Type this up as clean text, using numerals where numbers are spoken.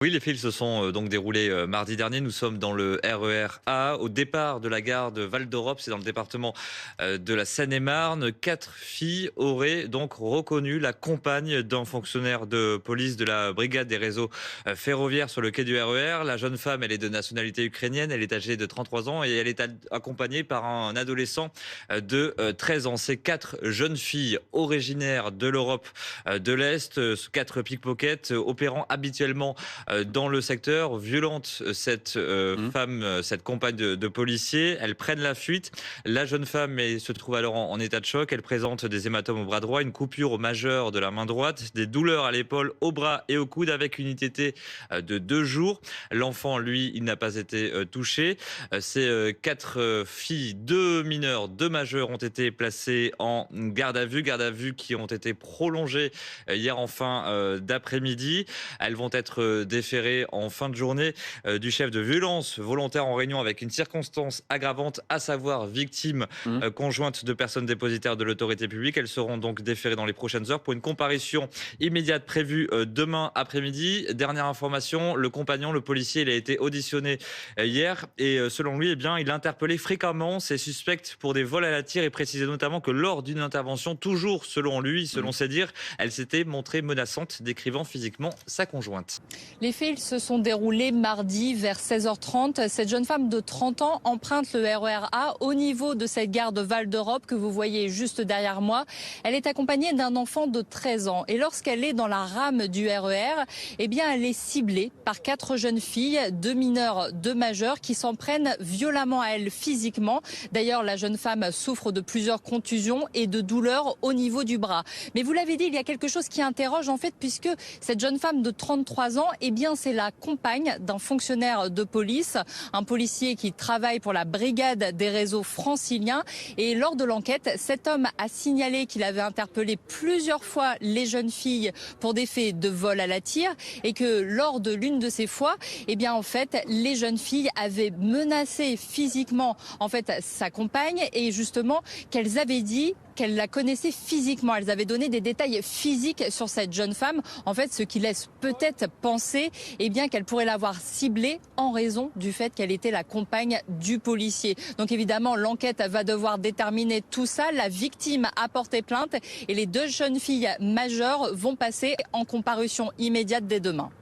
Oui, les faits se sont donc déroulés mardi dernier. Nous sommes dans le RER A, au départ de la gare de Val d'Europe, c'est dans le département de la Seine-et-Marne. 4 filles auraient donc reconnu la compagne d'un fonctionnaire de police de la brigade des réseaux ferroviaires sur le quai du RER. La jeune femme, elle est de nationalité ukrainienne, elle est âgée de 33 ans et elle est accompagnée par un adolescent de 13 ans. Ces 4 jeunes filles originaires de l'Europe de l'Est, 4 pickpockets opérant habituellement dans le secteur, violente cette Mmh. femme, cette compagne de policier. Elles prennent la fuite. La jeune femme se trouve alors en état de choc. Elle présente des hématomes au bras droit, une coupure au majeur de la main droite, des douleurs à l'épaule, au bras et au coude avec une ITT de 2 jours. L'enfant, lui, il n'a pas été touché. Ces 4 filles, 2 mineurs, 2 majeurs ont été placées en garde à vue qui ont été prolongées hier en fin d'après-midi. Elles vont être déférées en fin de journée du chef de violence volontaire en réunion avec une circonstance aggravante, à savoir victime Mmh. conjointe de personnes dépositaires de l'autorité publique. Elles seront donc déférées dans les prochaines heures pour une comparution immédiate prévue demain après-midi. Dernière information, le compagnon, le policier, il a été auditionné hier et selon lui, eh bien, il interpellait fréquemment ces suspects pour des vols à la tire et précisait notamment que lors d'une intervention, toujours selon lui, Mmh. selon ses dires, elle s'était montrée menaçante, décrivant physiquement sa conjointe. Les faits ils se sont déroulés mardi vers 16h30. Cette jeune femme de 30 ans emprunte le RER A au niveau de cette gare de Val d'Europe que vous voyez juste derrière moi. Elle est accompagnée d'un enfant de 13 ans. Et lorsqu'elle est dans la rame du RER, eh bien, elle est ciblée par 4 jeunes filles, 2 mineurs, 2 majeurs, qui s'en prennent violemment à elle physiquement. D'ailleurs, la jeune femme souffre de plusieurs contusions et de douleurs au niveau du bras. Mais vous l'avez dit, il y a quelque chose qui interroge en fait, puisque cette jeune femme de 33 ans, eh bien, c'est la compagne d'un fonctionnaire de police, un policier qui travaille pour la brigade des réseaux franciliens. Et lors de l'enquête, cet homme a signalé qu'il avait interpellé plusieurs fois les jeunes filles pour des faits de vol à la tire et que lors de l'une de ces fois, eh bien, en fait, les jeunes filles avaient menacé physiquement, en fait, sa compagne et justement qu'elles avaient dit qu'elles la connaissaient physiquement. Elles avaient donné des détails physiques sur cette jeune femme, en fait, ce qui laisse peut-être penser eh bien, qu'elle pourrait l'avoir ciblée en raison du fait qu'elle était la compagne du policier. Donc évidemment, l'enquête va devoir déterminer tout ça. La victime a porté plainte et les 2 jeunes filles majeures vont passer en comparution immédiate dès demain.